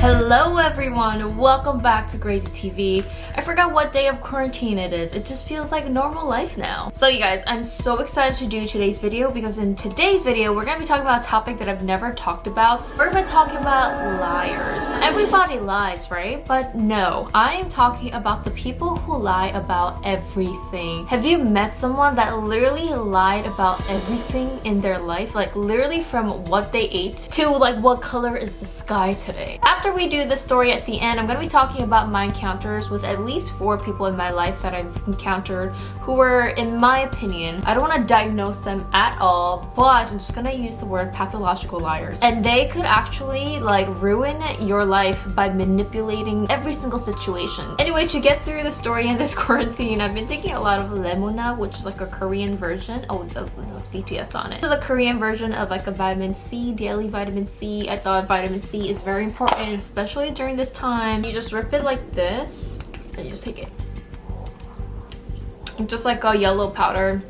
Hello everyone, welcome back to GRAZY TV. I forgot what day of quarantine it is. It just feels like normal life now. So you guys, I'm so excited to do today's video because in today's video, we're gonna be talking about a topic that I've never talked about. We're gonna be talking about liars. Everybody lies, right? But no, I am talking about the people who lie about everything. Have you met someone that literally lied about everything in their life? Like literally from what they ate to like what color is the sky today? After we do the story at the end, I'm going to be talking about my encounters with at least 4 people in my life that I've encountered who were, in my opinion, I don't want to diagnose them at all, but I'm just going to use the word pathological liars. And they could actually like ruin your life by manipulating every single situation. Anyway, to get through the story in this quarantine, I've been taking a lot of lemona, which is like a Korean version. Oh, this is BTS on it. This is a Korean version of like a vitamin C, daily vitamin C. I thought vitamin C is very important, especially during this time. You just rip it like this and you just take it. It's just like a yellow powder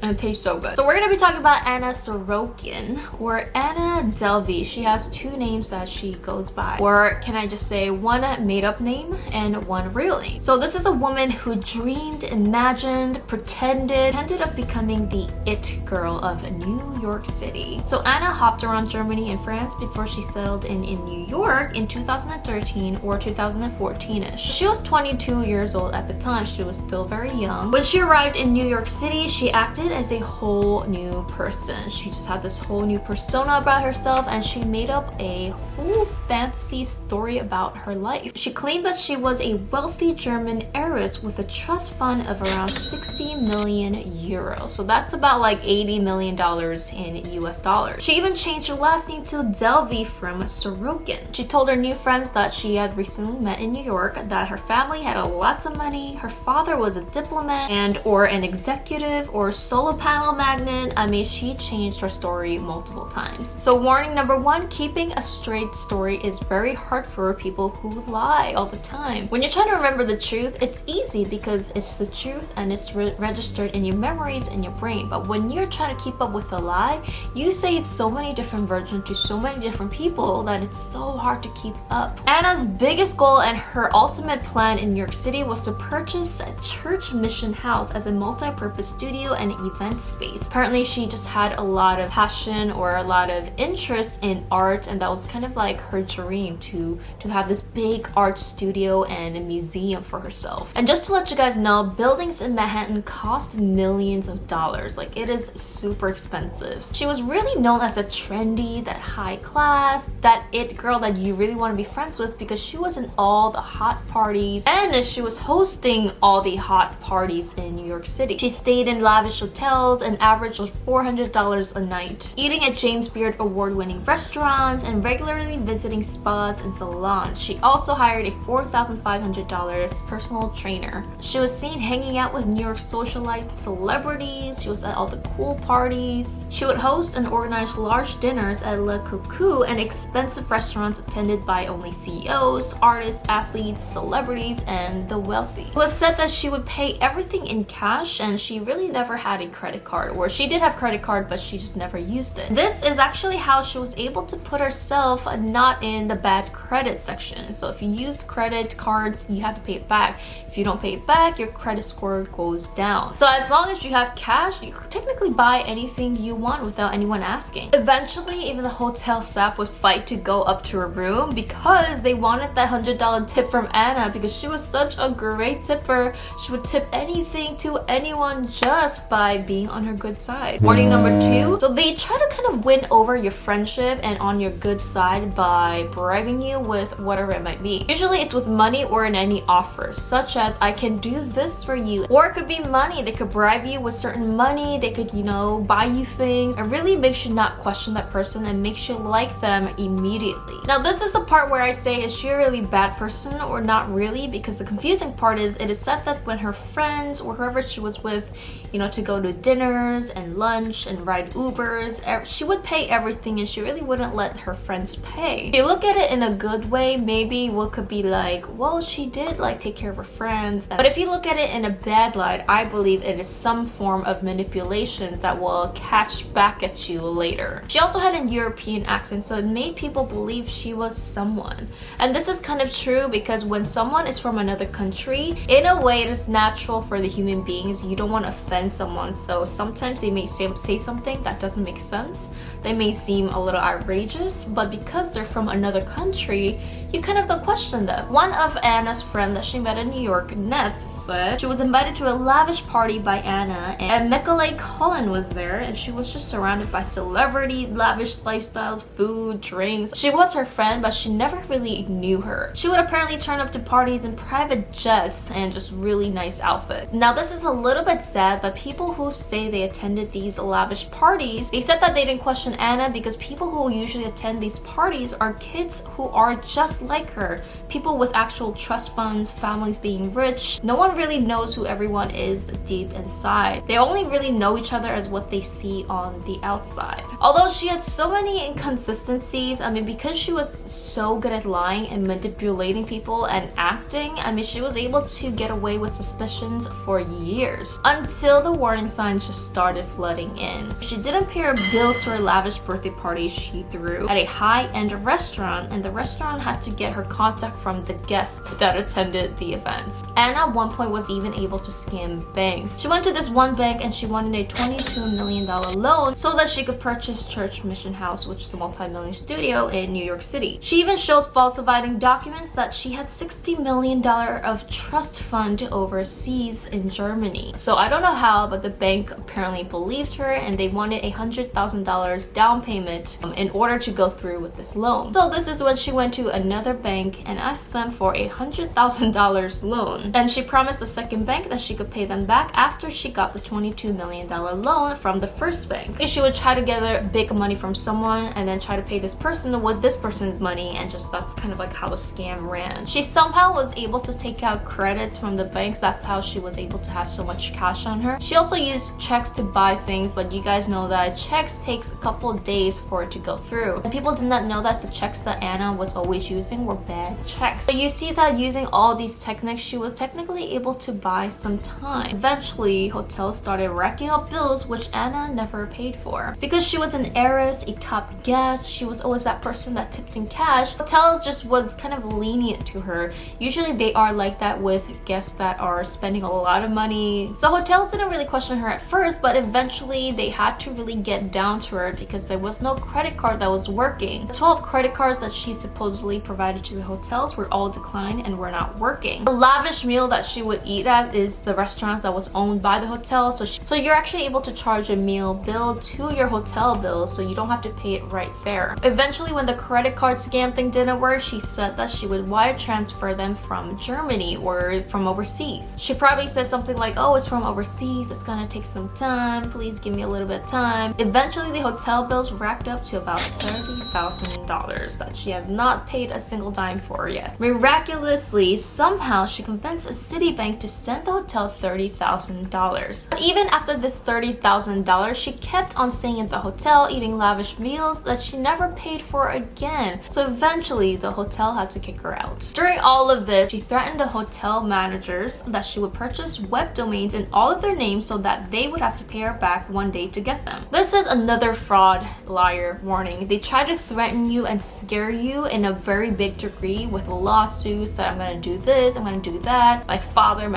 and it tastes so good. So we're gonna be talking about Anna Sorokin, or Anna Delvey. She has 2 names that she goes by, or can I just say one made-up name and one real name. So this is a woman who dreamed, imagined, pretended, ended up becoming the it girl of New York City. So Anna hopped around Germany and France before she settled in New York in 2013 or 2014ish. She was 22 years old at the time. She was still very young. When she arrived in New York City, she acted as a whole new person. She just had this whole new persona about herself, and she made up a whole fantasy story about her life. She claimed that she was a wealthy German heiress with a trust fund of around 60 million euros. So that's about like $80 million in US dollars. She even changed her last name to Delvey from Sorokin. She told her new friends that she had recently met in New York that her family had lots of money, her father was a diplomat and or an executive or solar panel magnate. I mean, she changed her story multiple times. So warning number 1, keeping a straight story is very hard for people who lie all the time. When you're trying to remember the truth, it's easy because it's the truth and it's registered in your memories and your brain. But when you're trying to keep up with a lie, you say it's so many different versions to so many different people that it's so hard to keep up. Anna's biggest goal and her ultimate plan in New York City was to purchase a church mission house as a multi-purpose studio and event space. Apparently she just had a lot of passion or a lot of interest in art, and that was kind of like her dream to have this big art studio and a museum for herself. And just to let you guys know, buildings in Manhattan cost millions of dollars. Like, it is super expensive. She was really known as a trendy, that high class, that it girl that you really want to be friends with because she was in all the hot parties and she was hosting all the hot parties in New York City. She stayed in lavish hotels and average of $400 a night, eating at James Beard award-winning restaurants and regularly visiting spas and salons. She also hired a $4,500 personal trainer. She was seen hanging out with New York socialites, celebrities. She was at all the cool parties. She would host and organize large dinners at NAKEUP and expensive restaurants attended by only CEOs, artists, athletes, celebrities, and the wealthy. It was said that she would pay everything in cash, and she really never had a credit card, or she did have credit card but she just never used it. This is actually how she was able to put herself not in the bad credit section. So if you used credit cards, you have to pay it back. If you don't pay it back, your credit score goes down. So as long as you have cash, you could technically buy anything you want without anyone asking. Eventually, even the hotel staff would fight to go up to her room because they wanted that $100 tip from Anna because she was such a great tipper. She would tip anything to anyone just by being on her good side. Warning number 2. So they try to kind of win over your friendship and on your good side by bribing you with whatever it might be. Usually it's with money or in any offers, such as I can do this for you. Or it could be money. They could bribe you with certain money. They could, you know, buy you things. It really makes you not question that person and makes you like them immediately. Now this is the part where I say, is she a really bad person or not really? Because the confusing part is, it is said that when her friends or whoever whoever she was with, you know, to go to dinners and lunch and ride Ubers. She would pay everything and she really wouldn't let her friends pay. If you look at it in a good way, maybe what could be like, well, she did like take care of her friends. But if you look at it in a bad light, I believe it is some form of manipulations that will catch back at you later. She also had an European accent, so it made people believe she was someone. And this is kind of true because when someone is from another country, in a way it is natural for the human beings. You don't want to offend someone, so sometimes they may say something that doesn't make sense. They may seem a little outrageous, but because they're from another country, you kind of don't question them. One of Anna's friends that she met in New York, Neff, said she was invited to a lavish party by Anna and Macaulay Culkin was there, and she was just surrounded by celebrity, lavish lifestyles, food, drinks. She was her friend, but she never really knew her. She would apparently turn up to parties in private jets and just really nice outfits. Now this is a little bit sad, but people who say they attended these lavish parties, they said that they didn't question Anna because people who usually attend these parties are kids who are just like her. People with actual trust funds, families being rich. No one really knows who everyone is deep inside. They only really know each other as what they see on the outside. Although she had so many inconsistencies, I mean, because she was so good at lying and manipulating people and acting, I mean, she was able to get away with suspicions for years until the warning signs just started flooding in. She didn't pay her bills to her lavish birthday party she threw at a high-end restaurant, and the restaurant had to get her contact from the guests that attended the events. Anna at one point was even able to scam banks. She went to this one bank and she wanted a $22 million loan so that she could purchase Church Mission House, which is a multi-million studio in New York City. She even showed falsifying documents that she had $60 million of trust fund overseas in Germany. So I don't know how, but the bank apparently believed her and they wanted $100,000 down payment in order to go through with this loan. So this is when she went to another bank and asked them for a $100,000 loan. And she promised the second bank that she could pay them back after she got the $22 million loan from the first bank. She would try to gather big money from someone and then try to pay this person with this person's money, and just that's kind of like how the scam ran. She somehow was able to take out credits from the banks. That's how she was able to have so much cash on her. She also used checks to buy things, but you guys know that checks takes a couple days for it to go through. And people did not know that the checks that Anna was always using were bad checks. So you see that using all these techniques, she was technically able to buy some time. Eventually, hotels started racking up bills which Anna never paid for. Because she was an heiress, a top guest, she was always that person that tipped in cash. Hotels just was kind of lenient to her. Usually they are like that with guests that are spending a lot of money. So hotels didn't really question her at first, but eventually they had to really get down to her because there was no credit card that was working. The 12 credit cards that she supposedly provided to the hotels were all declined and were not working. The lavish meal that she would eat at is the restaurants that was owned by the hotel, so you're actually able to charge a meal bill to your hotel bill, so you don't have to pay it right there. Eventually, when the credit card scam thing didn't work, she said that she would wire transfer them from Germany or from overseas. She probably said something like, oh, it's from overseas, it's gonna take some time, please give me a little bit of time. Eventually, the hotel bills racked up to about $30,000 that she has not paid a single dime for yet. Miraculously, somehow she convinced a Citibank to send the hotel $30,000. But even after this $30,000, she kept on staying in the hotel, eating lavish meals that she never paid for again. So eventually, the hotel had to kick her out. During all of this, she threatened the hotel managers that she would purchase web domains in all of their names so that they would have to pay her back one day to get them. This is another fraud, liar warning. They try to threaten you and scare you in a very big degree with lawsuits that I'm gonna do this, I'm gonna do that, my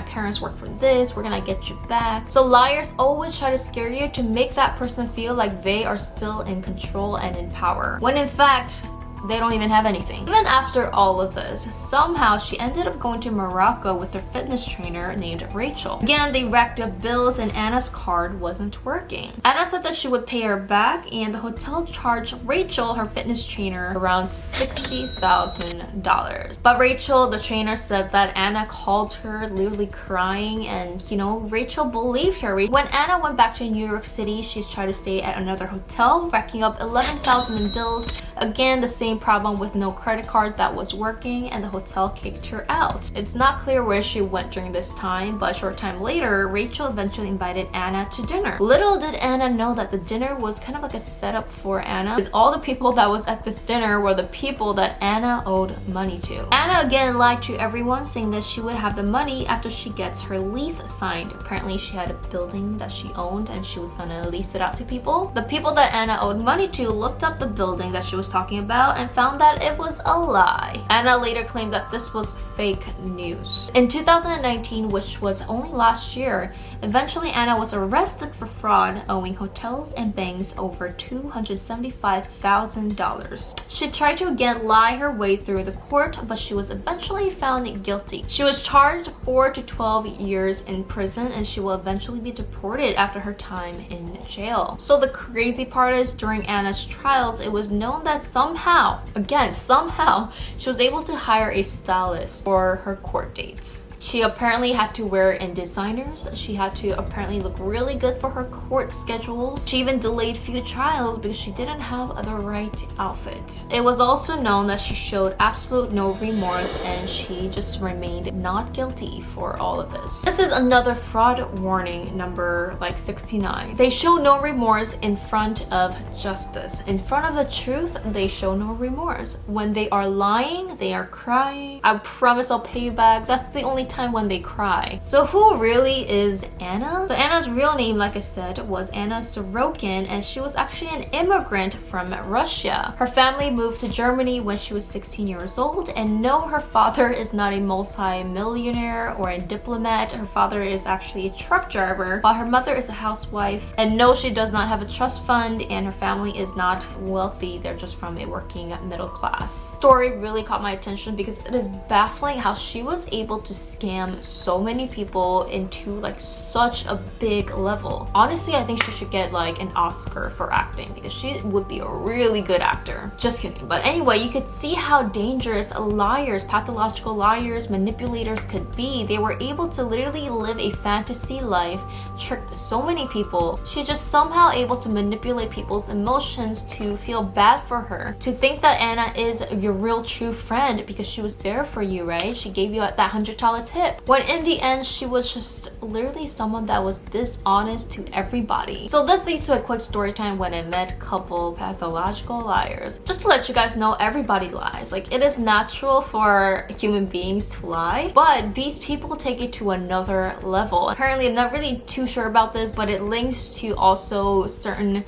parents work for this, we're gonna get you back. So liars always try to scare you to make that person feel like they are still in control and in power, when in fact they don't even have anything. Even after all of this, somehow she ended up going to Morocco with her fitness trainer named Rachel. Again, they racked up bills and Anna's card wasn't working. Anna said that she would pay her back and the hotel charged Rachel, her fitness trainer, around $60,000. But Rachel, the trainer, said that Anna called her literally crying, and you know, Rachel believed her. When Anna went back to New York City, she's tried to stay at another hotel, racking up $11,000 in bills. Again, the same problem with no credit card that was working, and the hotel kicked her out. It's not clear where she went during this time, but a short time later, Rachel eventually invited Anna to dinner. Little did Anna know that the dinner was kind of like a setup for Anna, because all the people that was at this dinner were the people that Anna owed money to. Anna again lied to everyone, saying that she would have the money after she gets her lease signed. Apparently she had a building that she owned and she was gonna lease it out to people. The people that Anna owed money to looked up the building that she was talking about and found that it was a lie. Anna later claimed that this was fake news. In 2019, which was only last year, eventually Anna was arrested for fraud, owing hotels and banks over $275,000. She tried to again lie her way through the court, but she was eventually found guilty. She was charged 4 to 12 years in prison, and she will eventually be deported after her time in jail. So the crazy part is, during Anna's trials, it was known that somehow, again, somehow, she was able to hire a stylist for her court dates. She apparently had to wear in designers. She had to apparently look really good for her court schedules. She even delayed few trials because she didn't have the right outfit. It was also known that she showed absolute no remorse, and she just remained not guilty for all of this. This is another fraud warning, number like 69. They show no remorse in front of justice. In front of the truth, they show no remorse. When they are lying, they are crying. I promise I'll pay you back. That's the only time when they cry. So who really is Anna? So Anna's real name, like I said, was Anna Sorokin, and she was actually an immigrant from Russia. Her family moved to Germany when she was 16 years old, and no, her father is not a multi-millionaire or a diplomat. Her father is actually a truck driver, while her mother is a housewife. And no, she does not have a trust fund, and her family is not wealthy. They're just from a working middle class. Story really caught my attention because it is baffling how she was able to scam so many people into like such a big level. Honestly, I think she should get like an Oscar for acting because she would be a really good actor. Just kidding. But anyway, you could see how dangerous liars, pathological liars, manipulators could be. They were able to literally live a fantasy life, trick so many people. She's just somehow able to manipulate people's emotions to feel bad for her, to think that Anna is your real true friend because she was there for you, right? She gave you that $100 tip, when in the end she was just literally someone that was dishonest to everybody. So this leads to a quick story time when I met a couple pathological liars. Just to let you guys know, everybody lies. Like, it is natural for human beings to lie, but these people take it to another level. Apparently, I'm not really too sure about this, but it links to also certain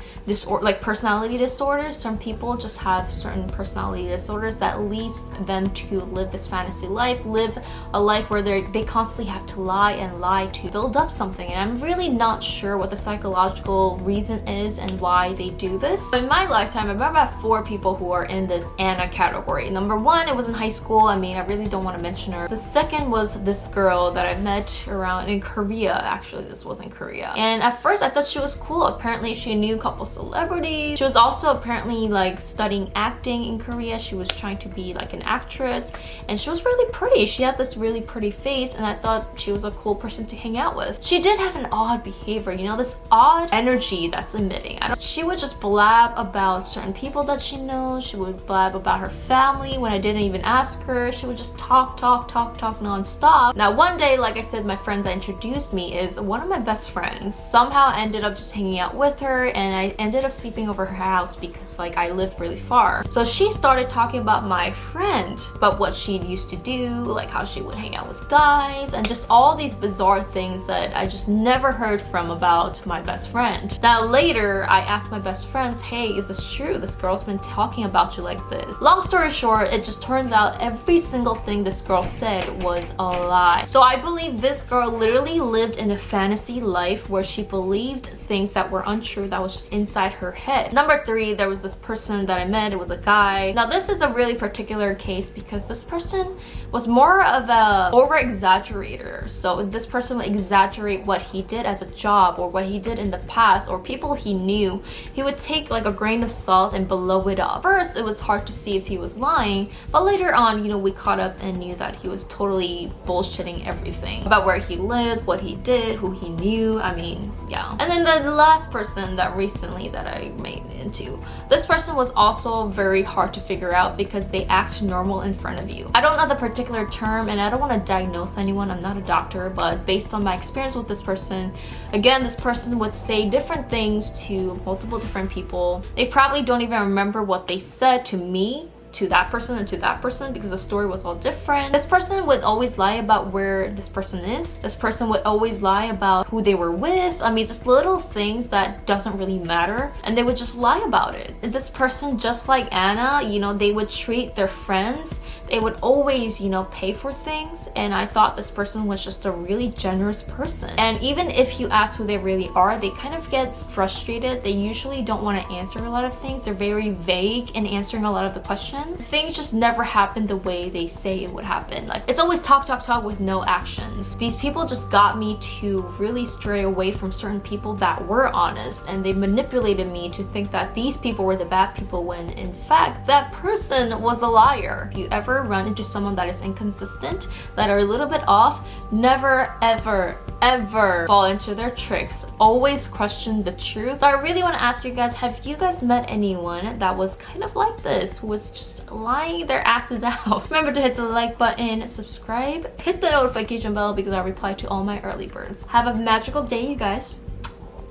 like personality disorders. Some people just have certain personality disorders that leads them to live this fantasy life, live a life where they constantly have to lie and lie to build up something, and I'm really not sure what the psychological reason is and why they do this. So in my lifetime, I've met about 4 people who are in this Anna category. Number 1, it was in high school. I mean, I really don't want to mention her. The second was this girl that I met around in Korea. Actually, this was in Korea, and at first I thought she was cool. Apparently she knew a couple celebrities. She was also apparently like studying acting in Korea. She was trying to be like an actress, and she was really pretty. She had this really pretty face, and I thought she was a cool person to hang out with. She did have an odd behavior, you know, this odd energy that's emitting. She would just blab about certain people that she knows. She would blab about her family when I didn't even ask her. She would just talk non-stop. Now one day, like I said, my friend that introduced me is one of my best friends. Somehow I ended up just hanging out with her, and I ended up sleeping over her house because like I lived really far. So she started talking about my friend, about what she used to do, like how she would hang out with guys, and just all these bizarre things that I just never heard from about my best friend. Now later, I asked my best friends, hey, is this true? This girl's been talking about you like this. Long story short, it just turns out every single thing this girl said was a lie. So I believe this girl literally lived in a fantasy life where she believed things that were untrue, that was just inside her head. Number 3, there was this person that I met. It was a guy. Now this is a really particular case because this person was more of a over exaggerator. So this person would exaggerate what he did as a job or what he did in the past or people he knew. He would take like a grain of salt and blow it up. First, it was hard to see if he was lying, but later on, you know, we caught up and knew that he was totally bullshitting everything about where he lived, what he did, who he knew. I mean, yeah. And then the last person that recently that I made into, this person was also very hard to figure out because they act normal in front of you. I don't know the particular term and I don't want to diagnose anyone. I'm not a doctor, but based on my experience with this person, again, this person would say different things to multiple different people. They probably don't even remember what they said to me, to that person, and to that person because the story was all different. This person would always lie about where this person is. This person would always lie about who they were with. I mean, just little things that doesn't really matter, and they would just lie about it. And this person, just like Anna, you know, they would treat their friends. They would always, you know, pay for things, and I thought this person was just a really generous person. And even if you ask who they really are, they kind of get frustrated. They usually don't want to answer a lot of things. They're very vague in answering a lot of the questions. Things just never happen the way they say it would happen. Like, it's always talk, talk, talk with no actions. These people just got me to really stray away from certain people that were honest, and they manipulated me to think that these people were the bad people when in fact that person was a liar. If you ever run into someone that is inconsistent, that are a little bit off, never ever fall into their tricks. Always question the truth. So I really want to ask you guys, have you guys met anyone that was kind of like this, who was just lying their asses out? Remember to hit the like button, subscribe, hit the notification bell because I reply to all my early birds. Have a magical day, you guys.